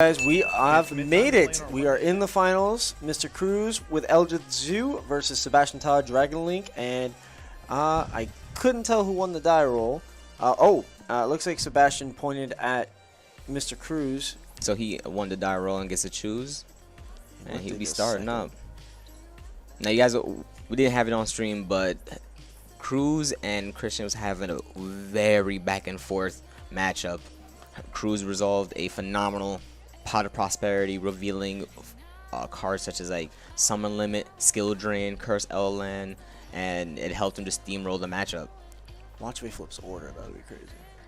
Guys, we have made it. We are in the finals. Mr. Cruz with Eldlich versus Sebastian Todd, Dragon Link, and I couldn't tell who won the die roll. Looks like Sebastian pointed at Mr. Cruz. So he won the die roll and gets to choose, and he'll be starting up. Now, you guys, we didn't have it on stream, but Cruz and Christian was having a very back and forth matchup. Cruz resolved a phenomenal Pot of Prosperity, revealing cards such as like Summon Limit, Skill Drain, Curse Land, and it helped him to steamroll the matchup. Watch me flips order, that would be crazy.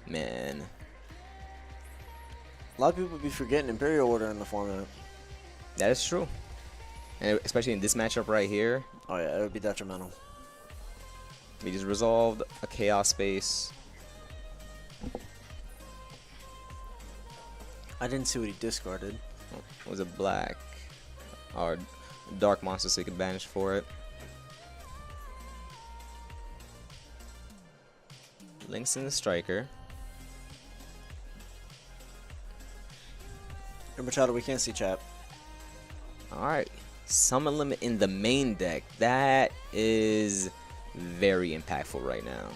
Man. A lot of people be forgetting Imperial Order in the format. That is true. And especially in this matchup right here. Oh yeah, it would be detrimental. We just resolved a Chaos Space. I didn't see what he discarded. It was a black or dark monster, so you could banish for it. Links in the striker. Machado, we can't see chat. Alright. Summon Limit in the main deck. That is very impactful right now.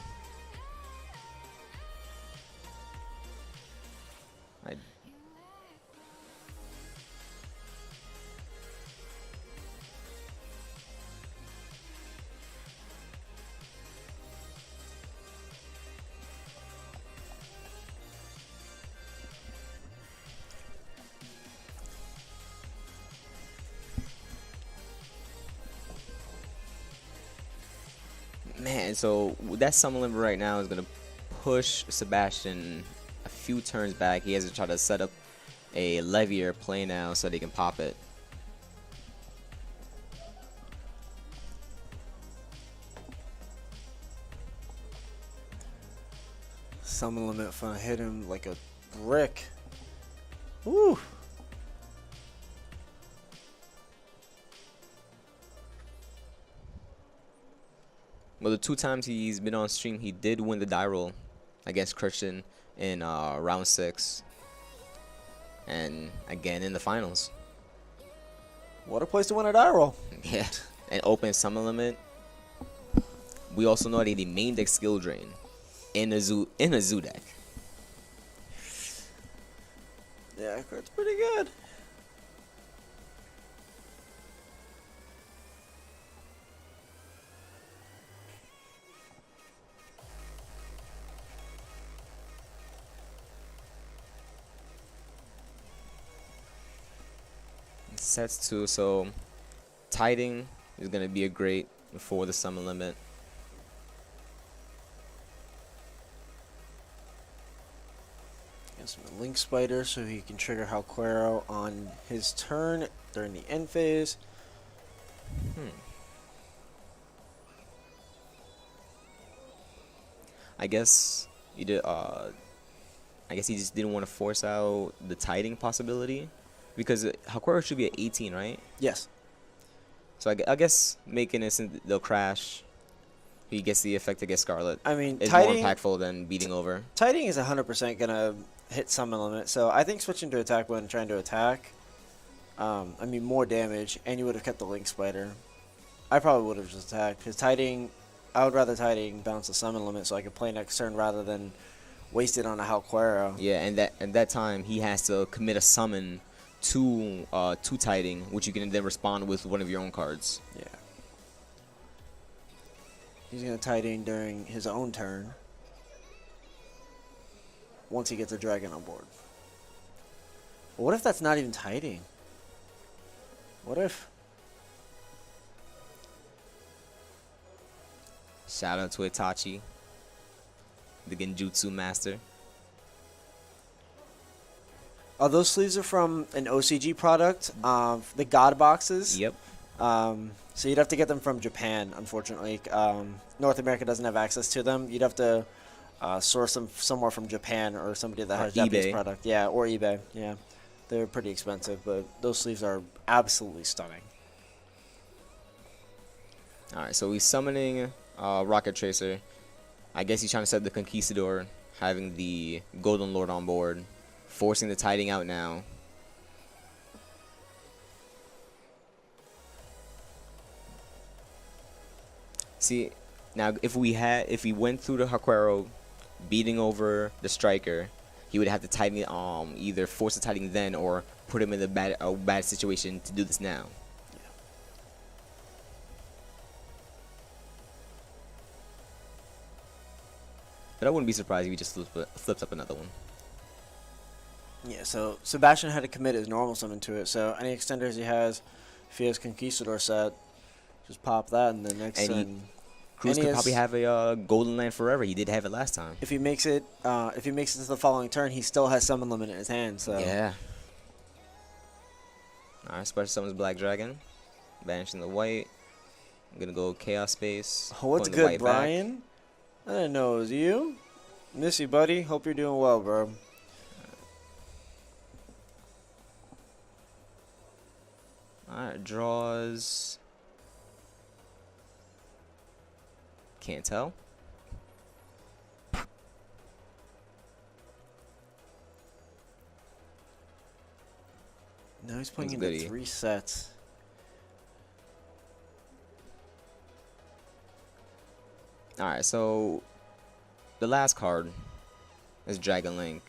Man, so that Summon Limit right now is going to push Sebastian a few turns back. He has to try to set up a Levier play now so they can pop it. Summon Limit finna hit him like a brick. Woo! Well, the 2 times he's been on stream, he did win the die roll against Christian in round 6. And again in the finals. What a place to win a die roll. Yeah. And open Summon Limit. We also know that the main deck Skill Drain in a zoo deck. Yeah, it's pretty good. Sets 2, so Tiding is going to be a great for the Summon Limit. Got some Link Spider so he can trigger Halquero on his turn during the end phase. I guess he did. I guess he just didn't want to force out the Tiding possibility. Because Halquero should be at 18, right? Yes. So I guess making it since they'll crash, he gets the effect to get Scarlet. I mean, is more impactful than beating over. Tiding is 100% going to hit Summon Limit. So I think switching to attack when trying to attack, I mean, more damage, and you would have kept the Link Spider. I probably would have just attacked. Because Tiding, I would rather Tiding bounce the Summon Limit so I could play next turn rather than waste it on a Halquero. Yeah, and at that time, he has to commit a summon to Tiding, which you can then respond with one of your own cards. Yeah. He's going to Tiding during his own turn. Once he gets a dragon on board. But what if that's not even Tiding? What if? Shout out to Itachi, the Genjutsu master. Oh, those sleeves are from an OCG product, the God boxes. Yep. So you'd have to get them from Japan, unfortunately. North America doesn't have access to them. You'd have to source them somewhere from Japan or somebody that has Japanese product. Yeah, or eBay. Yeah, they're pretty expensive, but those sleeves are absolutely stunning. All right, so he's summoning Rocket Tracer. I guess he's trying to set the Conquistador, having the Golden Lord on board, forcing the Tiding out now. See, now if he went through the Hakuero, beating over the striker, he would have to tighten either force the tightening then or put him in a bad situation to do this now. But I wouldn't be surprised if he just flips up another one. Yeah, so Sebastian had to commit his normal summon to it. So any extenders he has, if he has Conquistador set, just pop that and the next turn. Cruz could probably have a Golden Land forever. He did have it last time. If he makes it to the following turn, he still has summon limit in his hand. So yeah. All right, special summons Black Dragon, banishing the white. I'm gonna go Chaos Space. Oh, what's good, Brian? I didn't know it was you. Miss you, buddy. Hope you're doing well, bro. Alright, draws. Can't tell. Now he's playing into 3 sets. Alright, so the last card is Dragon Link.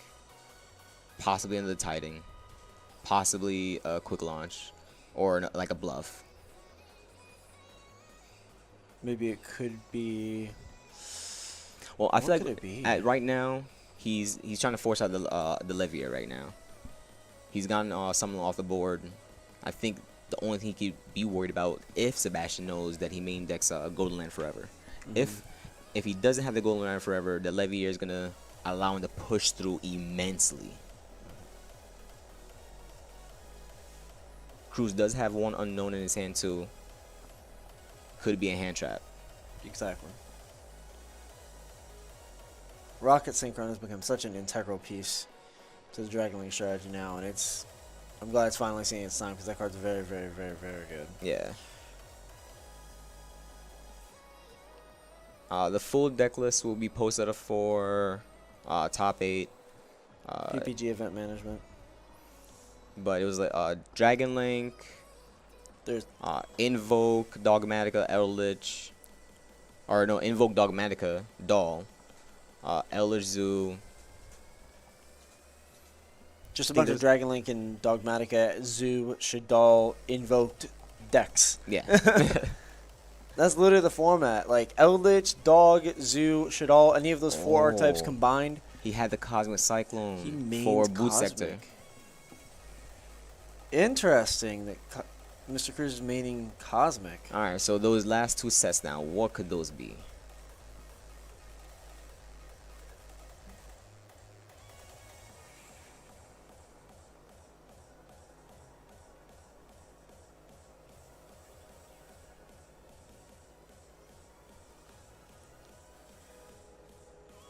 Possibly into the Tiding. Possibly a quick launch. Or like a bluff. Maybe it could be. Well, I feel like right now he's trying to force out the Levier right now. He's gotten someone off the board. I think the only thing he could be worried about if Sebastian knows that he main decks Golden Land Forever. If he doesn't have the Golden Land Forever, the Levier is gonna allow him to push through immensely. Cruz does have one unknown in his hand too. Could be a hand trap. Exactly. Rocket Synchron has become such an integral piece to the Dragon Link strategy now, and I'm glad it's finally seeing its time because that card's very, very, very, very good. Yeah. The full deck list will be posted for top 8. PPG event management. But it was like Dragon Link, there's Invoke, Dogmatica, Eldlich, or no, Invoke, Dogmatica, Doll, Eldlich Zoo. Just a bunch of Dragon Link and Dogmatica, Zoo, Shadal, Invoked decks. Yeah. That's literally the format. Like Eldlich, Dog, Zoo, Shadal, any of those 4 archetypes combined. He had the Cosmic Cyclone for Boot Sector. Interesting that Mr. Cruz is maining Cosmic. Alright, so those last 2 sets now, what could those be?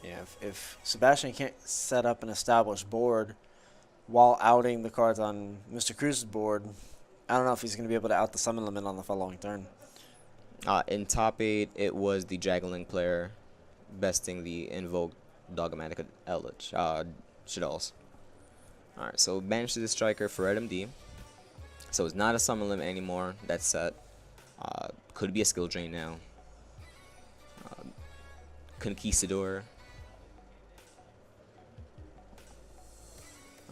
Yeah, if Sebastian can't set up an established board while outing the cards on Mr. Cruz's board, I don't know if he's going to be able to out the summon limit on the following turn. In top 8, it was the Dragon Link player besting the Invoke Dogmatic Eldlich, Shadals. Alright, so banish the striker for RMD. So it's not a summon limit anymore. That's set. Could be a skill drain now. Conquistador.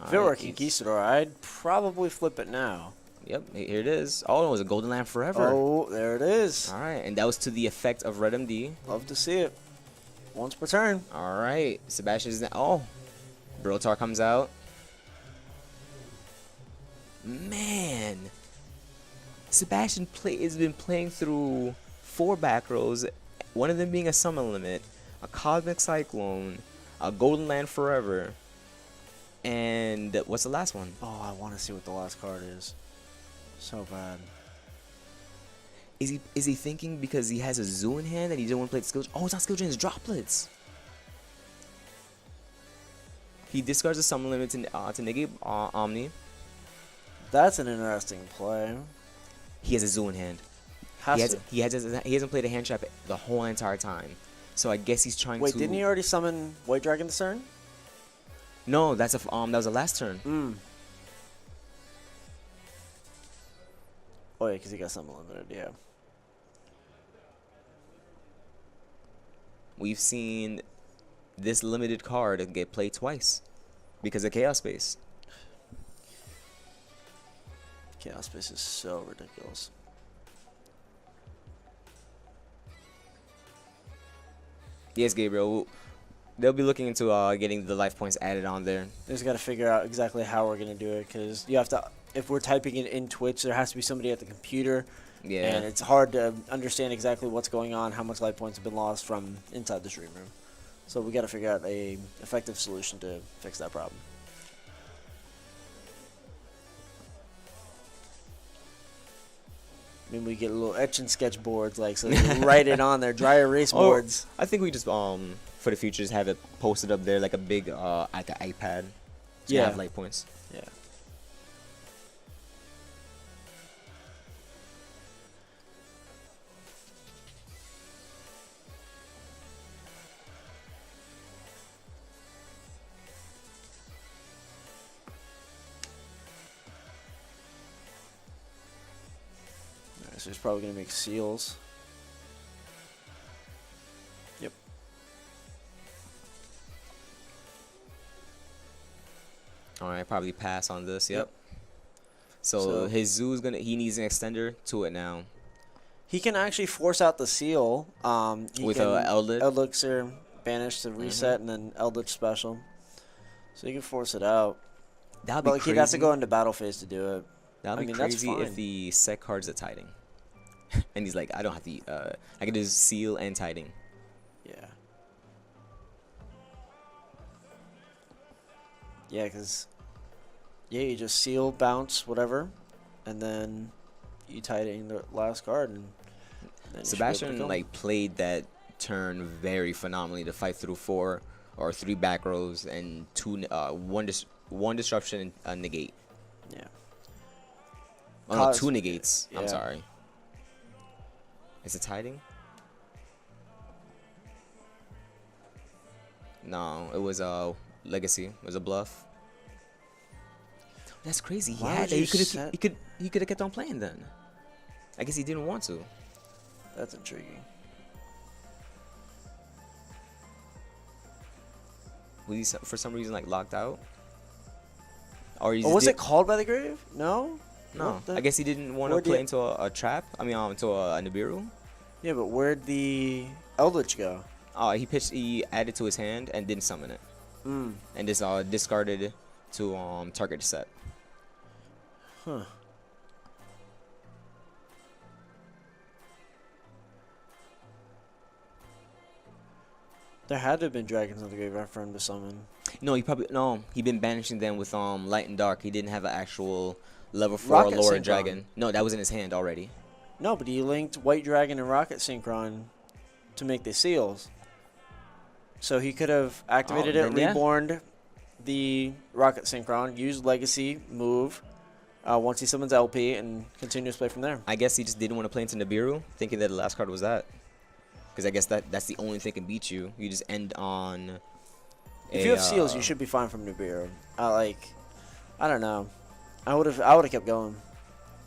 If it were a Conquistador, I'd probably flip it now. Yep, here it is. Oh, no, it was a Golden Land Forever. Oh, there it is. All right, and that was to the effect of Red MD. Love to see it. Once per turn. All right, Sebastian is now. Oh, Brotar comes out. Man, Sebastian has been playing through 4 back rows, one of them being a summon limit, a Cosmic Cyclone, a Golden Land Forever, and what's the last one? Oh, I want to see what the last card is. So bad. Is he thinking because he has a zoo in hand that he didn't want to play the skill? Oh, it's not skill drain, it's droplets. He discards the summon limit to negate Omni. That's an interesting play. He has a zoo in hand. He hasn't played a hand trap the whole entire time. So I guess he's trying to. Wait, didn't he already summon White Dragon this turn? No, that was the last turn. Oh yeah, because he got summon limited. Yeah. we've seen this limited card get played twice because of Chaos Space. Chaos Space is so ridiculous. Yes, Gabriel. They'll be looking into getting the life points added on there. They just got to figure out exactly how we're gonna do it, because you have to. If we're typing it in Twitch, there has to be somebody at the computer. Yeah. And it's hard to understand exactly what's going on, how much life points have been lost from inside the stream room. So we got to figure out a effective solution to fix that problem. I mean, we get little etch and sketch boards, like, so they write it on there, dry erase boards. I think we just for the future just have it posted up there like a big like an iPad. So Yeah. have life points. Yeah. Alright, so he's probably gonna make seals. Yep. All right, probably pass on this. Yep. Yep. So his zoo's he needs an extender to it now. He can actually force out the seal. He With can Eldlich? Elixir banish to reset, and then Eldlich special. So he can force it out. That'd But be like, crazy. he'd have to go into battle phase to do it. That'd be I mean, that's crazy if fine. the set card's a tiding. And he's like, I don't have to. I can do seal and tiding. Yeah. Yeah, because you just seal, bounce, whatever, and then you tighten the last card. And then you should be able to Sebastian kill him. like played that turn very phenomenally to fight through 4 or 3 back rows and one disruption and a negate. Yeah. Oh no, Cause- 2 negates. yeah. I'm sorry. Is it tiding? No, it was a legacy. It was a bluff. That's crazy. Why He had would that. you He could have kept on playing then. I guess he didn't want to. That's intriguing. Was he for some reason like locked out? Or he Oh, just was did- it called by the grave? No? No, What the- I guess he didn't want to where'd play the- into a trap. I mean, into a Nibiru. Yeah, but where'd the Eldlich go? He added to his hand and didn't summon it, Mm. and just discarded to target the set. Huh. There had to have been dragons in the graveyard for him to summon. No, he been banishing them with light and dark. He didn't have an actual level 4 Rocket lower Synchron. dragon. No, that was in his hand already. No, but he linked White Dragon and Rocket Synchron to make the seals. So he could have activated it, then yeah. reborned the Rocket Synchron, used Legacy, move, once he summons LP, and continue to play from there. I guess he just didn't want to play into Nibiru, thinking that the last card was that. Because I guess that's the only thing can beat you. You just end on. If you have seals, you should be fine from Nibiru. I don't know. I would have kept going.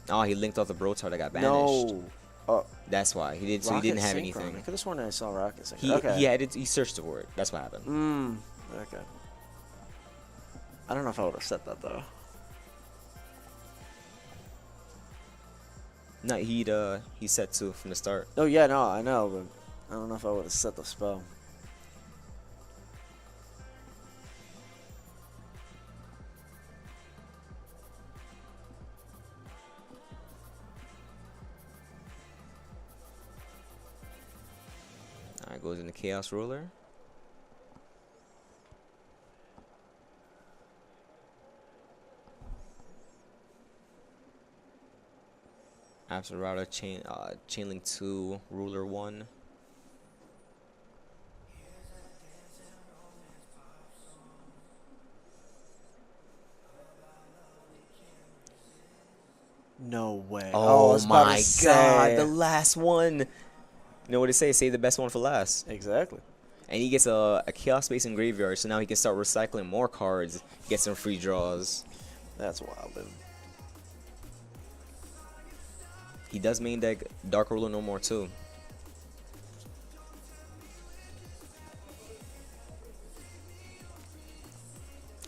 Oh, he linked off the Brotar that got banished. No. Oh, That's why he did. So he Rocket didn't have Synchron. anything. I could have sworn I saw Rocket Synchron. He searched for it. That's what happened. Okay. I don't know if I would have set that though. No, he set 2 from the start. Oh yeah, no, I know, but I don't know if I would have set the spell. Alright, goes into Chaos Ruler. Absolute Router, Chainlink 2, Ruler 1. No way. I Oh was about to my say. god, the last one. You know what they say? Save the best one for last. Exactly. And he gets a Chaos Space in Graveyard, so now he can start recycling more cards, get some free draws. That's wild, dude. He does main deck Dark Ruler no more too.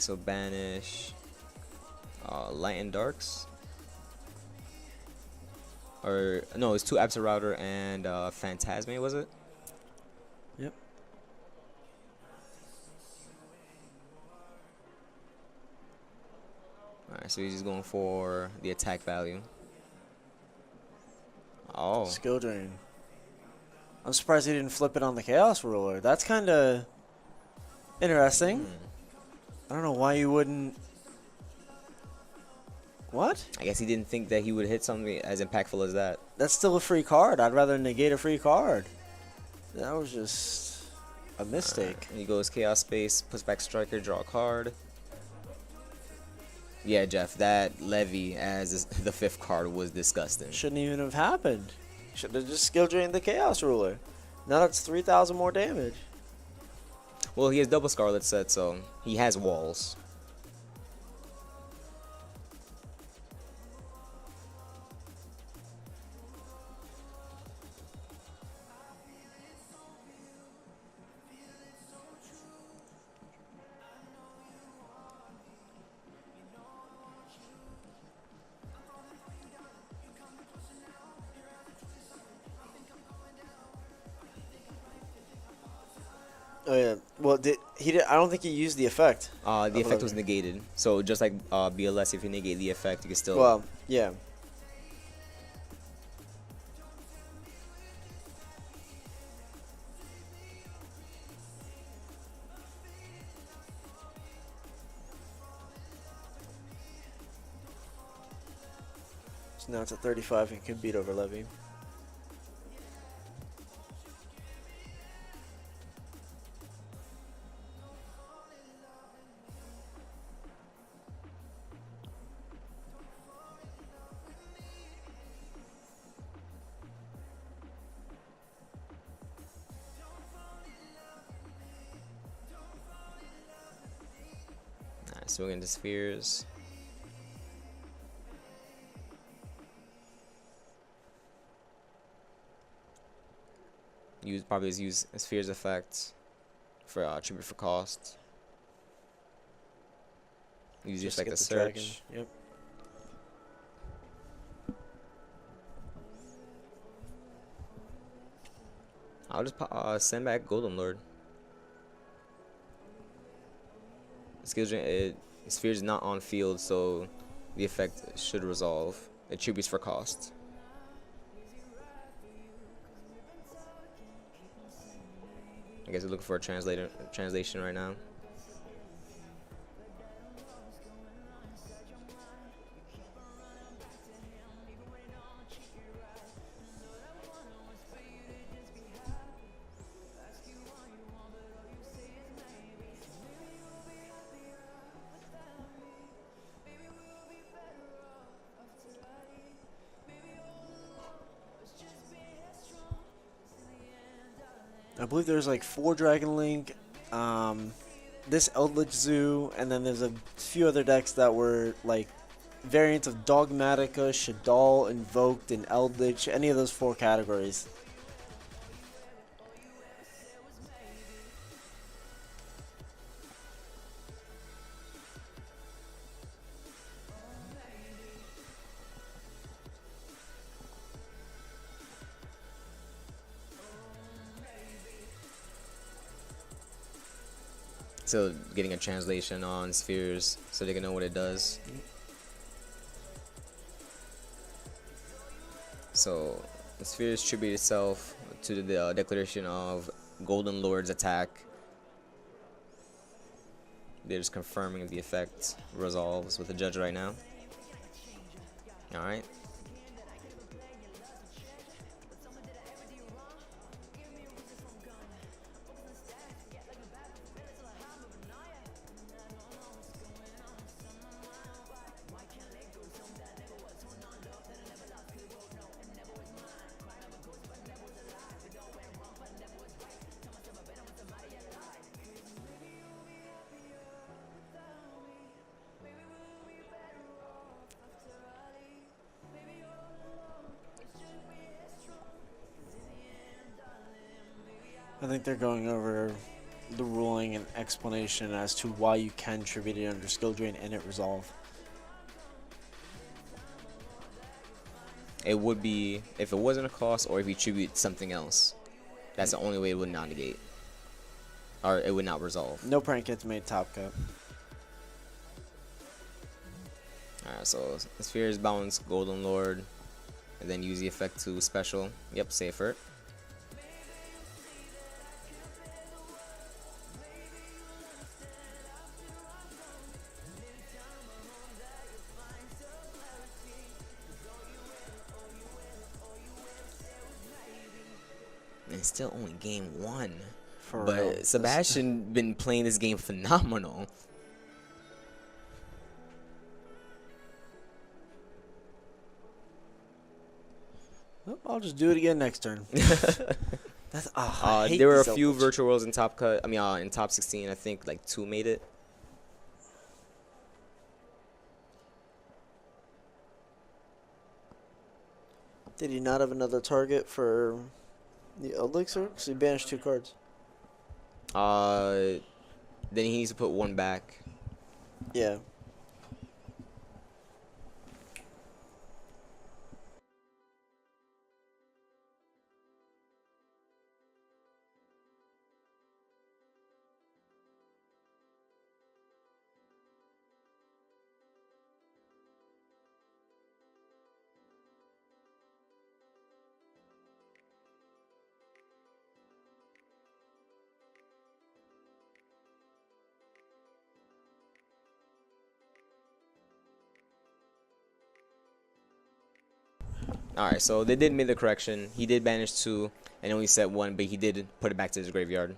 so banish light and darks. Or no, it's 2 Absa Router and Phantasme, was it? Yep. Alright, so he's just going for the attack value. Oh. Skill drain. I'm surprised he didn't flip it on the Chaos Ruler. That's kind of interesting. I don't know why you wouldn't. What? I guess he didn't think that he would hit something as impactful as that. That's still a free card. I'd rather negate a free card. That was just a mistake. He goes Chaos Space, puts back Striker, draw a card. Yeah, Jeff, that Levy as the 5th card was disgusting. Shouldn't even have happened. Should have just skill drained the Chaos Ruler. Now that's 3,000 more damage. Well, he has double Scarlet set, so he has walls. Oh yeah. Well, he did? I don't think he used the effect. The effect was negated. So just like BLS, if you negate the effect, you can still. Well, yeah. So now it's at 35 and can beat over Levy. So we're into spheres. Probably use spheres effect for tribute for cost. Use just like the search. Dragon. Yep. I'll just send back Golden Lord. Sphere is not on field, so the effect should resolve. It tributes for cost. I guess we're looking for a translation right now. I believe there's like 4 Dragon Link, this Eldlich Zoo, and then there's a few other decks that were like variants of Dogmatica, Shadal, Invoked, and Eldlich, any of those 4 categories. So getting a translation on spheres so they can know what it does. So the spheres tribute itself to the declaration of Golden Lord's attack. They're just confirming the effect resolves with the judge right now. Alright. I think they're going over the ruling and explanation as to why you can tribute it under skill drain and it resolve. It would be if it wasn't a cost or if you tribute something else. That's the only way it would not negate. Or it would not resolve. No prank hits made top cut. Alright, so Spheres bounce Golden Lord. And then use the effect to special. Yep, safer. And it's still only game 1. But Sebastian been playing this game phenomenal. I'll just do it again next turn. That's, there were a few virtual worlds in top cut. I mean, in top 16, I think like 2 made it. Did he not have another target for the Eldlich? Because he banished 2 cards. Then he needs to put 1 back. Yeah. Alright, so they did make the correction. He did banish 2 and only set 1, but he did put it back to his graveyard.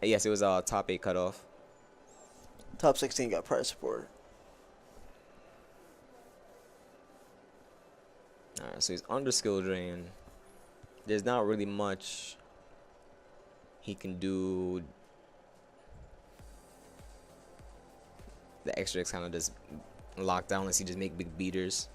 Yes, it was top 8 cutoff. Top 16 got prize support. Alright, so he's under skill drain. There's not really much he can do. The extra X kind of just locked down unless he just make big beaters.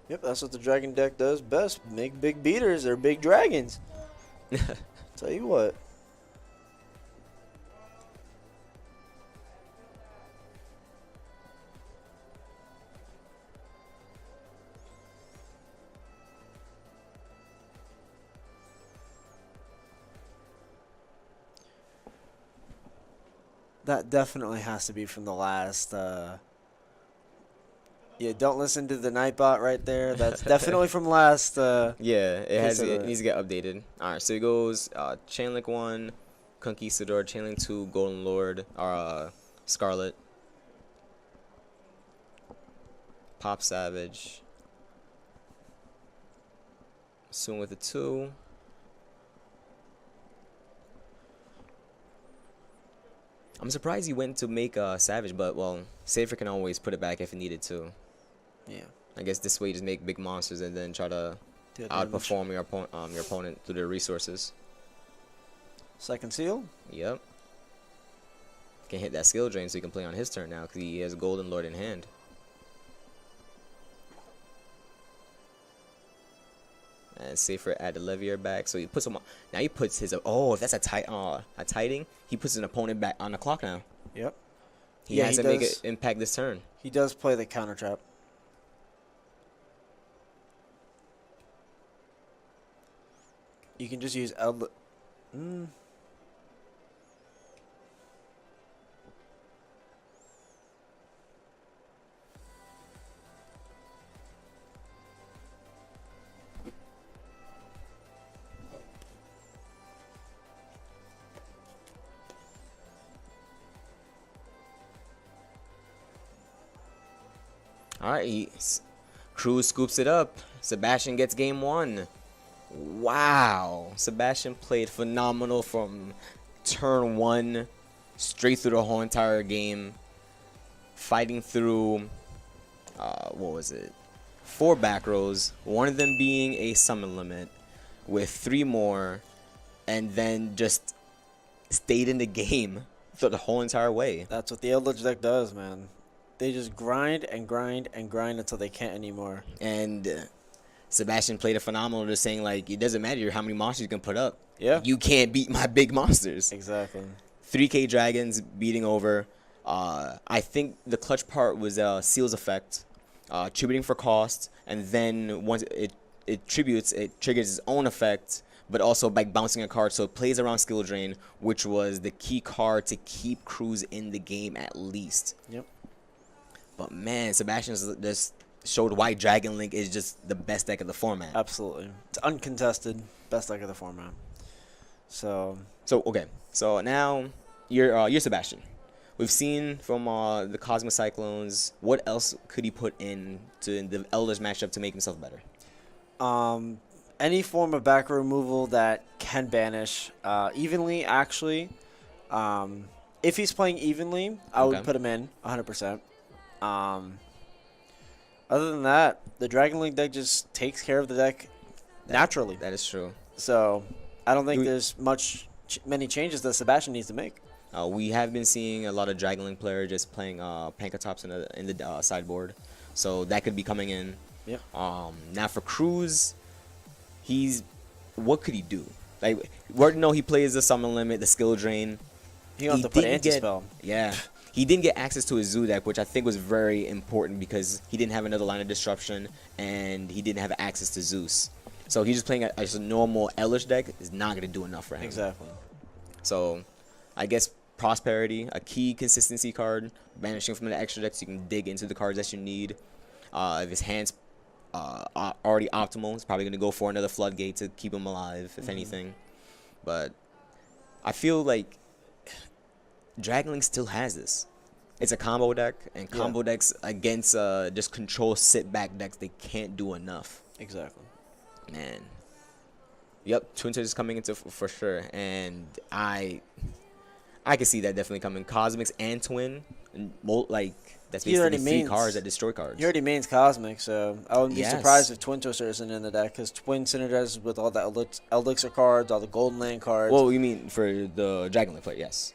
Yep, that's what the dragon deck does best. Make big beaters. They're big dragons. Tell you what. That definitely has to be from the last. Yeah, don't listen to the Nightbot right there. That's definitely from last. Yeah, it needs to get updated. All right, so he goes Chainlink 1, Conquistador, Chainlink 2, Golden Lord, or Scarlet, Pop Savage, Soon with a 2. I'm surprised he went to make Savage, but well, Safer can always put it back if he needed to. Yeah. I guess this way you just make big monsters and then try to outperform your opponent through their resources. Second seal. Yep. Can hit that skill drain so he can play on his turn now because he has Golden Lord in hand. And Safer add the Levier back, so he puts him on. Now he puts his if that's a tiding, he puts an opponent back on the clock now. Yep. He has to make it impact this turn. He does play the counter trap. You can just use Eldlich. All right, Cruz scoops it up. Sebastian gets game 1. Wow, Sebastian played phenomenal from turn 1 straight through the whole entire game, fighting through what was it, 4 back rows, one of them being a summon limit with 3 more, and then just stayed in the game for the whole entire way. That's what the Eldlich deck does, man. They just grind and grind and grind until they can't anymore. And Sebastian played a phenomenal, just saying like it doesn't matter how many monsters you can put up. Yeah. You can't beat my big monsters. Exactly. 3K dragons beating over. I think the clutch part was Seal's effect, tributing for cost, and then once it tributes, it triggers its own effect, but also by bouncing a card, so it plays around skill drain, which was the key card to keep Cruz in the game at least. Yep. But man, Sebastian's just showed why Dragon Link is just the best deck of the format. Absolutely. It's uncontested best deck of the format. So okay. So now you're Sebastian. We've seen from the Cosmic Cyclones. What else could he put in to the Eldlich matchup to make himself better? Any form of back removal that can banish evenly, actually. If he's playing evenly, I would put him in 100%. Other than that, the Dragon Link deck just takes care of the deck naturally. That is true. So I don't think there's many changes that Sebastian needs to make. We have been seeing a lot of Dragon Link players just playing Pankatops in the sideboard, so that could be coming in. Yeah. Now for Cruz, what could he do? Like we already know he plays the summon limit, the skill drain. He got to put anti-spell. Yeah. He didn't get access to his Zoo deck, which I think was very important because he didn't have another line of disruption and he didn't have access to Zeus. So he's just playing a normal Eldlich deck is not going to do enough for him. Exactly. So I guess Prosperity, a key consistency card, banishing from the extra deck so you can dig into the cards that you need. If his hand's already optimal, he's probably going to go for another Floodgate to keep him alive, if anything. But I feel like Dragon Link still has this. It's a combo deck, and combo decks against just control sit-back decks, they can't do enough. Exactly. Man. Yep, Twin Touch is coming into for sure, and I can see that definitely coming. Cosmics and Twin, like that's basically 3 cards that destroy cards. He already mains Cosmic, so I wouldn't be surprised if Twin Twister isn't in the deck, because Twin synergizes with all the Elixir cards, all the Golden Land cards. Well, you mean for the Dragon Link player, yes.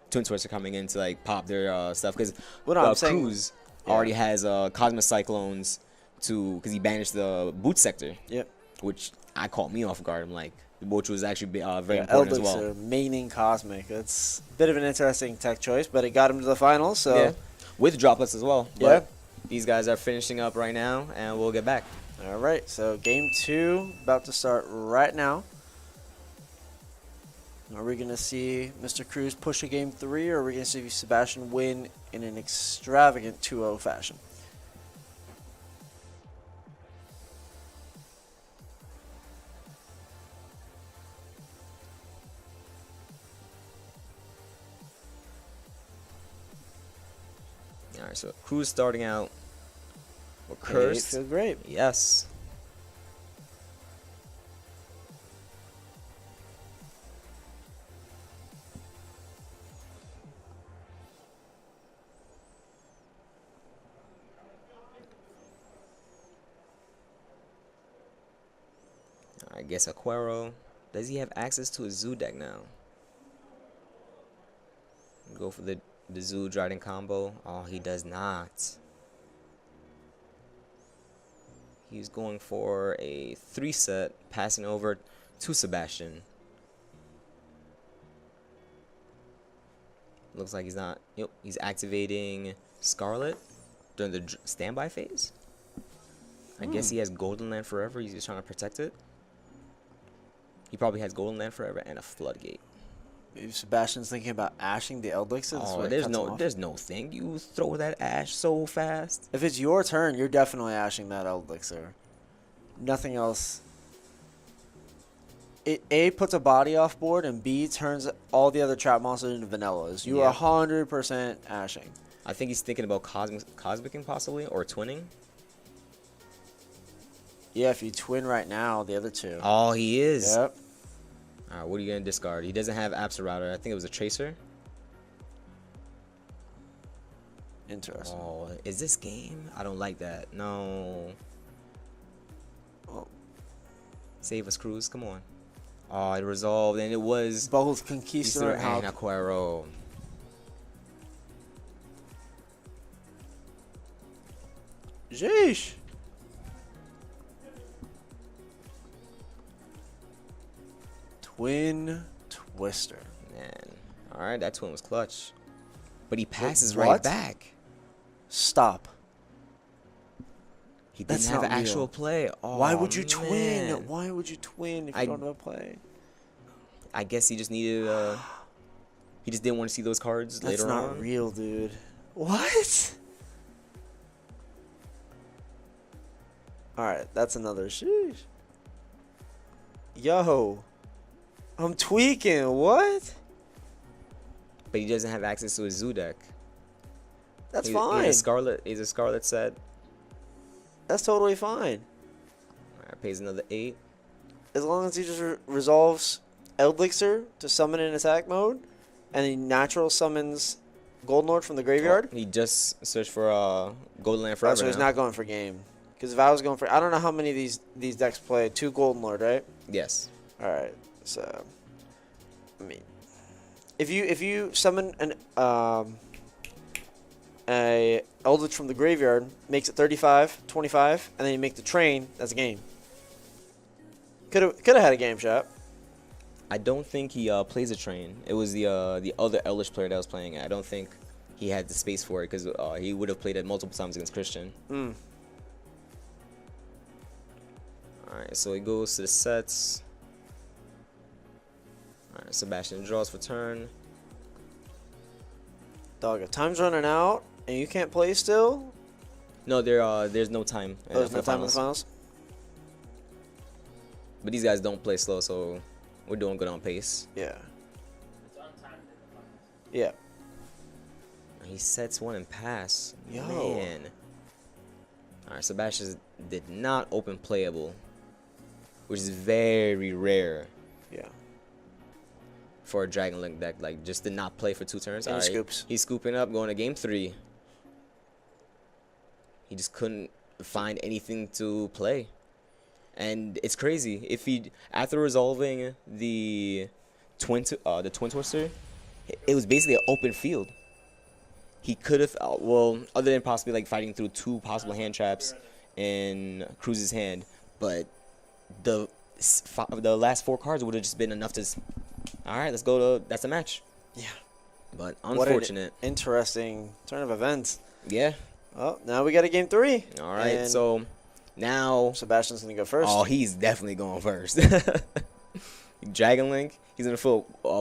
Twin Twister coming in to like pop their stuff, because Cruz already has Cosmic Cyclones because he banished the boot sector. Yep. Which I caught me off guard. I'm like, which was actually very important as well. Eldlich maining Cosmic. It's a bit of an interesting tech choice, but it got him to the finals. So with droplets as well. Yeah. But these guys are finishing up right now, and we'll get back. All right. So game 2 about to start right now. Are we going to see Mr. Cruz push a game 3, or are we going to see Sebastian win in an extravagant 2-0 fashion? All right, so Cruz starting out. We're cursed. Feel great. Yes. I guess Aquero. Does he have access to a Zoo deck now? Go for the Zoo Dryden combo. Oh, he does not. He's going for a 3-set, passing over to Sebastian. Looks like he's not. Yep, he's activating Scarlet during the standby phase. I guess he has Golden Land Forever. He's just trying to protect it. He probably has Golden Land Forever and a Floodgate. Maybe Sebastian's thinking about ashing the Eldlich. Oh, there's no thing. You throw that ash so fast. If it's your turn, you're definitely ashing that Eldlich. Nothing else. It A, puts a body off board, and B, turns all the other trap monsters into vanillas. You are 100% ashing. I think he's thinking about cosmicing possibly, or twinning. Yeah, if you twin right now, the other two. Oh, he is. Yep. All right, what are you going to discard? He doesn't have Absolouter. I think it was a Tracer. Interesting. Oh, is this game? I don't like that. No. Oh. Save us, Cruz. Come on. Oh, it resolved, and it was Both Conquistador and and Aquaro. Jeesh. Twin Twister. Man. All right, that twin was clutch. But he passes What? right back. Stop. He didn't That's have not an actual real. play. Oh, Why would you man. twin? Why would you twin if you I- don't have a play? I guess he just needed. He just didn't want to see those cards That's later not on. real, dude. What? Alright, that's another sheesh. Yo. I'm tweaking. What? But he doesn't have access to his zoo deck. That's He's fine. He's a Scarlet set. That's totally fine. Alright, pays another 8. As long as he just resolves Eldlich to summon in attack mode, and he natural summons Golden Lord from the graveyard. He just searched for Golden Land Oh, Forever. so he's now. not going for game. Because if I was going for, I don't know how many of these decks play 2 Golden Lord, right? Yes. All right. So, I mean, if you summon an a Eldlich from the graveyard, makes it 35, 25, and then you make the train, that's a game. Could have had a game shot. I don't think he plays a train. It was the other Eldlich player that was playing it. I don't think he had the space for it because he would have played it multiple times against Christian. Alright, so he goes to the sets. Alright, Sebastian draws for turn. Dog, if time's running out and you can't play still, No, there's no time. there's for no the time in the finals. finals. But these guys don't play slow, so we're doing good on pace. Yeah. Yeah. He sets one and pass. Yo. Man. Alright, Sebastian did not open playable, which is very rare Yeah. for a Dragon Link deck. Like, just did not play for 2 turns. And he Alright, scoops. He's scooping up, going to game 3. He just couldn't find anything to play. And it's crazy. If he, after resolving the twin twister, it was basically an open field. He could have, well, other than possibly like fighting through 2 possible hand traps in Cruz's hand, but the last 4 cards would have just been enough to. All right, let's go to. That's a match. Yeah. But What an unfortunate. interesting turn of events. Yeah. Well, now we got a game 3. All right. And So now. Sebastian's gonna go first. Oh, he's definitely going first. Dragon Link. He's gonna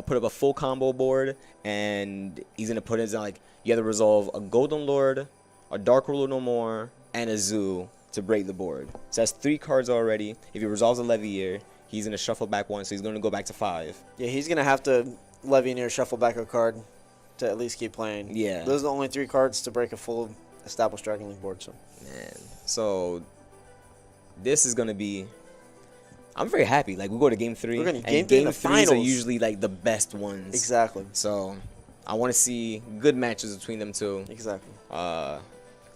put up a full combo board, and he's gonna put in like you have to resolve a Golden Lord, a Dark Ruler No More, and a Zoo to break the board. So that's 3 cards already. If he resolves a Levier, he's gonna shuffle back 1, so he's gonna go back to 5. Yeah, he's gonna have to Levianeer shuffle back a card to at least keep playing. Yeah. Those are the only 3 cards to break a full established Dragon Link board. So. Man, so this is gonna be. I'm very happy. Like we go to game 3. We're gonna and game 3 in the 3s are finals. usually like the best ones. Exactly. So I want to see good matches between them two. Exactly.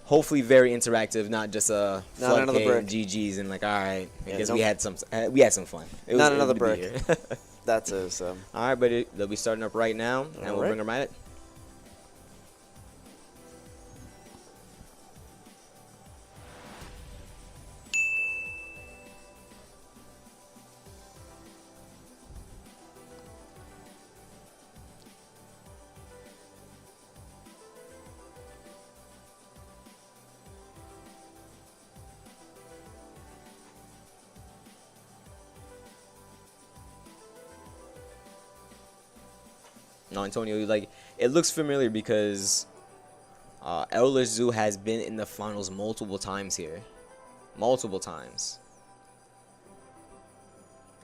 Hopefully very interactive, not just a Not another floodgate brick. and GGs and like all right. I Yeah, guess don't- we had some fun. It Not was another good to be brick. here. That's it. So. All right, but they'll be starting up right now, and we'll right. bring them right. No, Antonio, like it looks familiar because Eldlich Zoo has been in the finals multiple times here, multiple times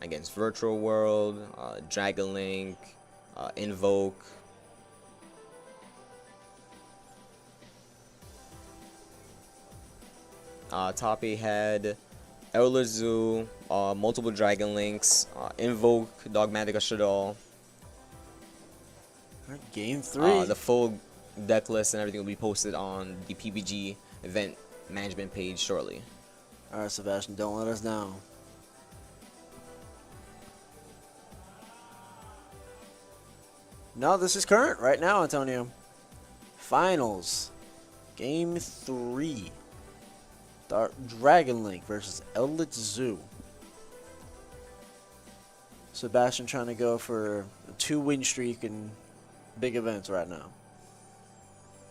against Virtual World, Dragon Link, Invoke. Top 8 had Eldlich Zoo, multiple Dragon Links, Invoke, Dogmatic Shaddoll. Alright, game 3. The full deck list and everything will be posted on the PBG event management page shortly. All right, Sebastian, don't let us down. No, this is current right now, Antonio. Finals. Game 3. Dragon Link versus Eldlich Zoo. Sebastian trying to go for a 2-win streak in big events right now.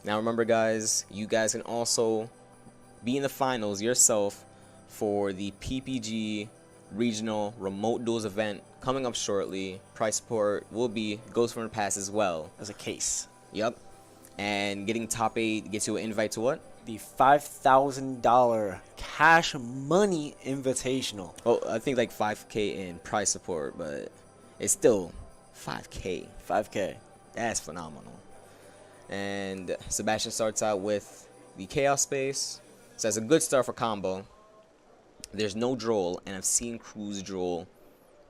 Now remember, guys, you guys can also be in the finals yourself for the PPG Regional Remote Duels event coming up shortly. Price support will be goes for a pass as well. As a case. Yep. And getting top 8 gets you an invite to what? The $5,000 cash money invitational. Oh, I think like 5K in price support, but it's still 5K. 5K. That's phenomenal. And Sebastian starts out with the Chaos Space. So that's a good start for combo. There's no droll, and I've seen Cruz droll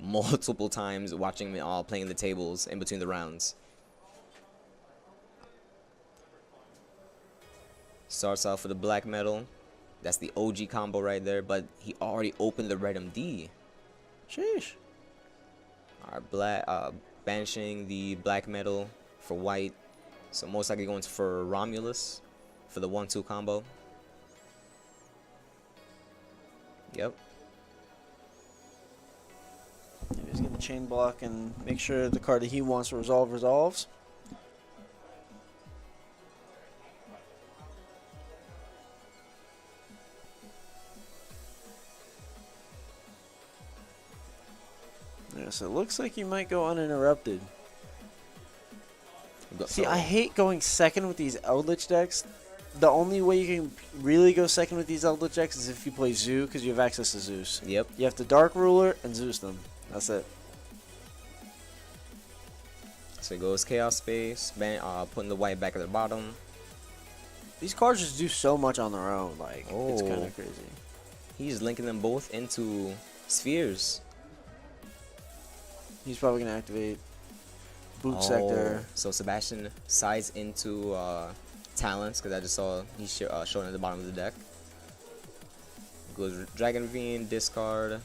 multiple times watching me all playing the tables in between the rounds. Starts off with a black metal. That's the OG combo right there, but he already opened the red MD. Sheesh. Alright, banishing the black metal for white. So most likely going for Romulus for the 1-2 combo. Yep. He's going to chain block and make sure the card that he wants to resolve resolves. So it looks like you might go uninterrupted. See, I hate going second with these Eldlich decks. The only way you can really go second with these Eldlich decks is if you play Zoo, because you have access to Zeus. Yep. You have to Dark Ruler and Zeus them. That's it. So it goes Chaos Space, putting the white back at the bottom. These cards just do so much on their own. Like, it's kind of crazy. He's linking them both into spheres. He's probably going to activate Boot Sector. So Sebastian sides into talents, because I just saw he's showing at the bottom of the deck. Goes Dragon Fiend, discard.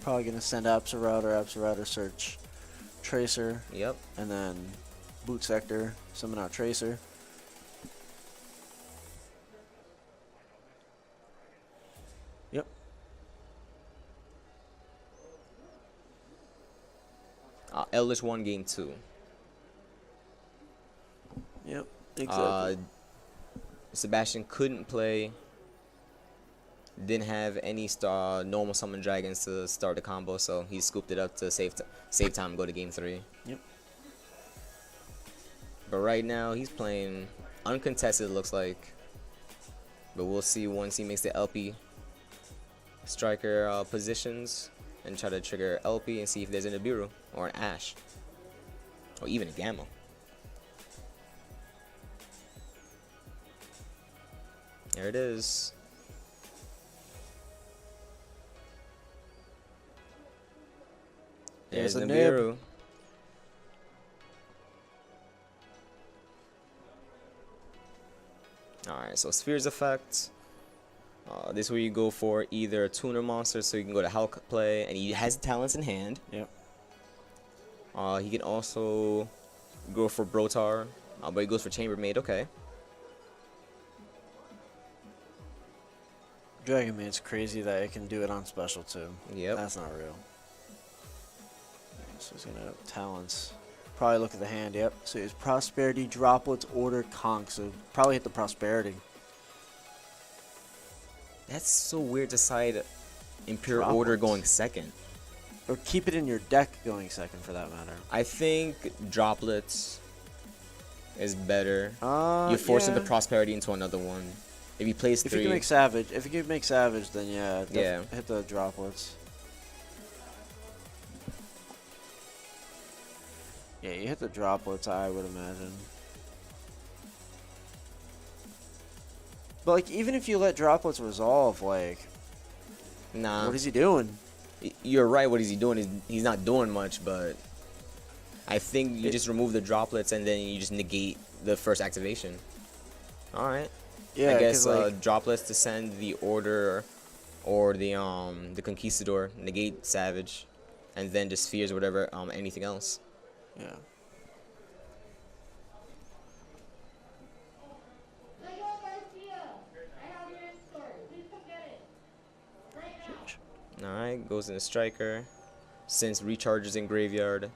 Probably going to send Apsarouter, search Tracer. Yep. And then Boot Sector, summon out Tracer. Yep. Eldlich won game 2. Yep, exactly. Sebastian couldn't play. Didn't have any normal summon dragons to start the combo, so he scooped it up to save time and go to game 3. Yep. But right now he's playing uncontested, it looks like. But we'll see once he makes the LP striker positions and try to trigger LP and see if there's a Nibiru or an Ash or even a Gamma. There it is. There's a Nibiru. Alright, so Spheres effect. This is where you go for either a tuner monster, so you can go to Hulk play, and he has talents in hand. Yep. He can also go for Brotar, but he goes for Chambermaid, okay. Dragon Maid's crazy that it can do it on special too. Yep. That's not real. So he's gonna talents. Probably look at the hand. Yep. So it's Prosperity, Droplets, Order, Conch. So probably hit the Prosperity. That's so weird to side in pure Droplets. order going second. Or keep it in your deck going second for that matter. I think Droplets is better. You force the Prosperity into another one. If he plays 3. If you can make Savage, then yeah, hit the Droplets. Yeah, you hit the Droplets, I would imagine. But like, even if you let Droplets resolve, like, nah, what is he doing? You're right. What is he doing? He's not doing much, but I think you just remove the Droplets and then you just negate the first activation. All right. Yeah, I guess like, Droplets to send the Order or the Conquistador, negate Savage, and then just Spheres or whatever, anything else. Yeah. tag, goes in the striker. Since recharges in graveyard,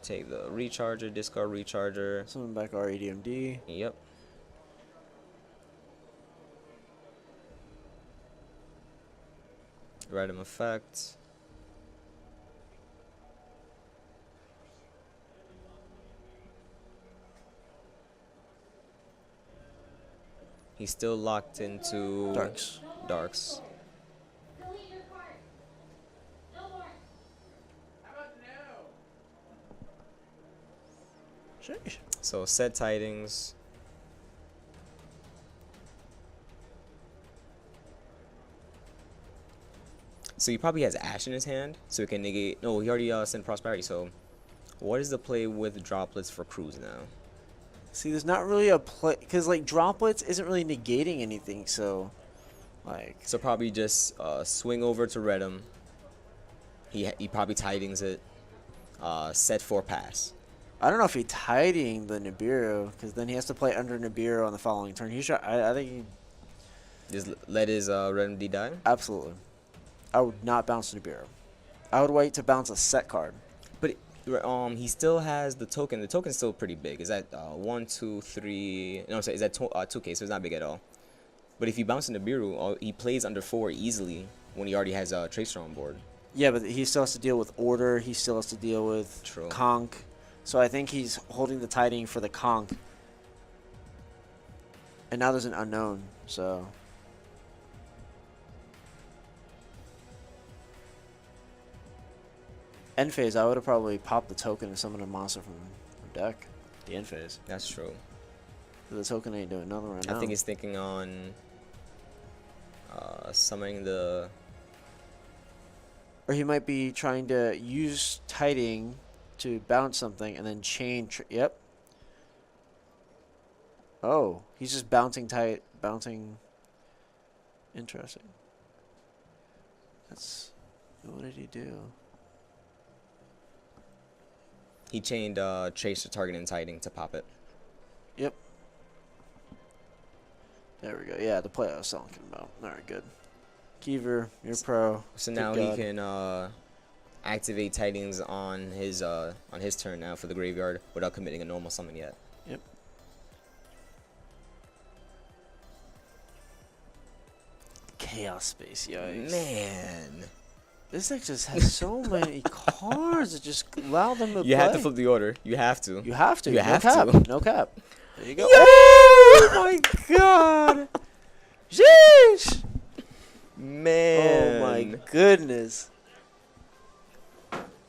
take the recharger, discard recharger. Summon back our ADMD. Yep. Random effect. He's still locked into Darks. Darks. Sheesh. So set tidings. So he probably has Ash in his hand, so he can negate. No, he already sent Prosperity. So, what is the play with droplets for Cruise now? See, there's not really a play because like droplets isn't really negating anything. So, like. So probably just swing over to Redham. He probably tidings it. Set for pass. I don't know if he tiding the Nibiru because then he has to play under Nibiru on the following turn. I think he. Just let his Redham D die. Absolutely. I would not bounce Nibiru. I would wait to bounce a set card. But he still has the token. The token's still pretty big. Is that 1, 2, 3? No, sorry, is that 2K? So it's not big at all. But if you bounce Nibiru, he plays under 4 easily when he already has a Tracer on board. Yeah, but he still has to deal with Order. He still has to deal with Conk. So I think he's holding the tiding for the Conk. And now there's an unknown. So. End phase, I would have probably popped the token and summoned a monster from deck. The end phase. That's true. The token ain't doing nothing right now. I think he's thinking on summoning the. Or he might be trying to use tiding to bounce something and then chain. Yep. Oh, he's just bouncing bouncing. Interesting. That's. What did he do? He chained Tracer, target, and tiding to pop it. Yep. There we go. Yeah, the play I was talking about. All right, good. Keever, you're pro. So now he can activate tidings on his turn now for the graveyard without committing a normal summon yet. Yep. Chaos Space, yikes. Man. This deck just has so many cards that just allow them to play. You have to flip the order. You have to. You have to. You have cap. to. No cap. There you go. Yo! Oh my god. Sheesh. Man. Oh my goodness.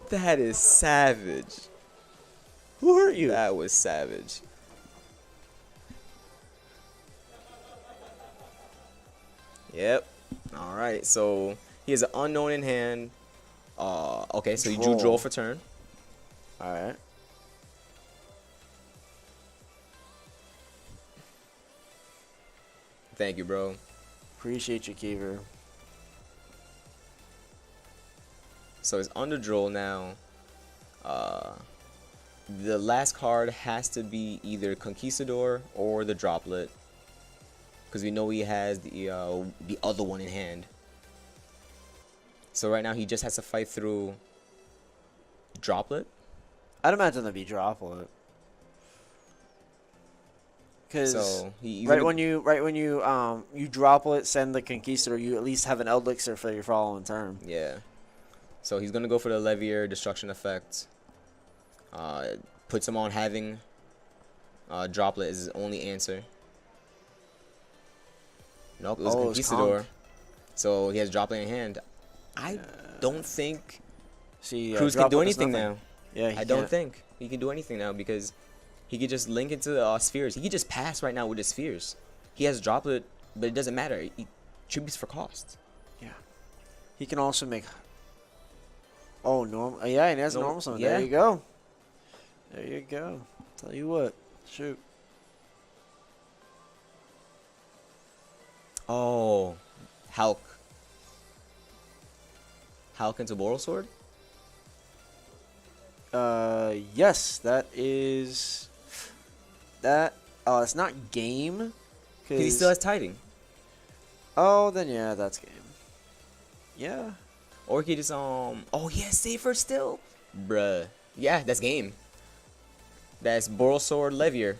That is savage. Who hurt you? That was savage. Yep. All right. So he has an unknown in hand. Okay, so he drew draw for turn. All right. Thank you, bro. Appreciate you, Keever. So it's under draw now. The last card has to be either Conquistador or the Droplet, because we know he has the other one in hand. So right now he just has to fight through Droplet. I'd imagine that'd be Droplet. Because So right when you Droplet, send the Conquistador, you at least have an Eldlich for your following turn. Yeah. So he's gonna go for the Levier Destruction effect. Puts him on having Droplet is his only answer. Nope, it was Conquistador. So he has Droplet in hand. I don't think Cruz can do anything now. Yeah, I don't think he can do anything now because he could just link into the spheres. He could just pass right now with his spheres. He has Droplet, but it doesn't matter. He tributes for cost. Yeah. He can also make. Oh, normal. Yeah, and he has a normal summon. Yeah. There you go. There you go. Tell you what. Shoot. Oh, Hulk. Hulk into Boral Sword? Yes, that is. That. It's not game. Because he still has tiding. Oh, then yeah, that's game. Yeah. Or he just oh yeah, safer still, bruh. Yeah, that's game. That's Borosword Levier.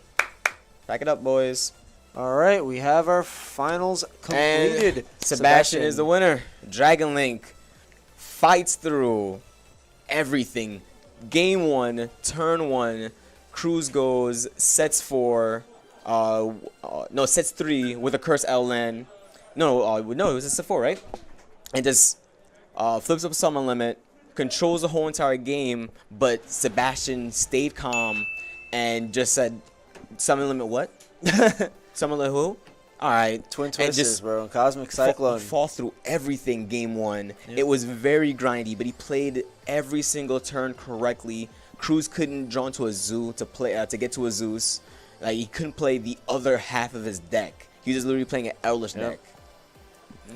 Pack it up, boys. All right, we have our finals completed. And Sebastian is the winner. Dragon Link fights through everything. Game 1, turn 1. Cruz goes sets 4. No, sets 3 with a curse L-Land. No, it was a set 4, right? And just flips up summon limit, controls the whole entire game, but Sebastian stayed calm and just said, summon limit what? Summon limit who? Alright. Twin Twisters, bro. Cosmic Cyclone. Fall through everything game 1. Yep. It was very grindy, but he played every single turn correctly. Cruz couldn't draw into a zoo to get to a Zeus. Like, he couldn't play the other half of his deck. He was just literally playing an Eldlich deck.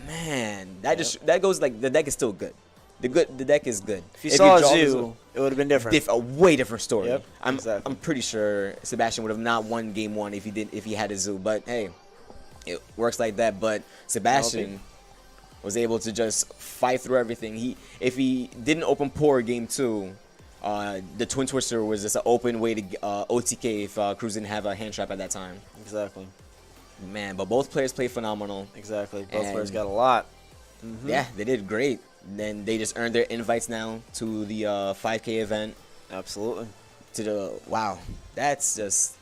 Man, that goes like the deck is still good. The deck is good. If you saw a zoo, it would have been different. A way different story. Yep, I'm exactly. pretty sure Sebastian would have not won game 1 if he had a zoo. But hey, it works like that. But Sebastian was able to just fight through everything. If he didn't open poor game 2, the Twin Twister was just an open way to OTK if Cruz didn't have a hand trap at that time. Exactly. Man, but both players played phenomenal. Exactly. Both players got a lot. Yeah, they did great. Then they just earned their invites now to the 5K event. Absolutely. Wow, that's just.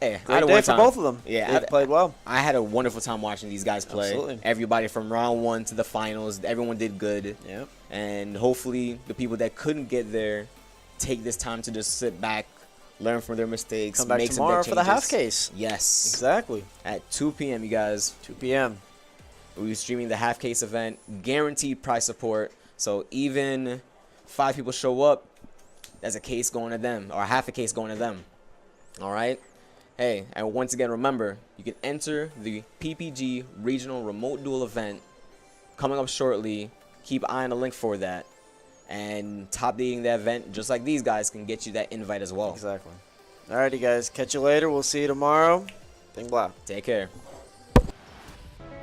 Great day for both of them. Yeah, they played well. I had a wonderful time watching these guys play. Absolutely. Everybody from round 1 to the finals, everyone did good. Yep. And hopefully, the people that couldn't get there take this time to just sit back, learn from their mistakes, Come back make tomorrow some for the half case. Yes. Exactly. At 2 p.m., you guys. 2 p.m. We'll be streaming the half case event. Guaranteed prize support. So even 5 people show up, there's a case going to them, or half a case going to them. All right? Hey, and once again, remember, you can enter the PPG Regional Remote Duel event coming up shortly. Keep an eye on the link for that. And top dating the event, just like these guys, can get you that invite as well. Exactly. Alrighty, guys. Catch you later. We'll see you tomorrow. Bing blah. Take care.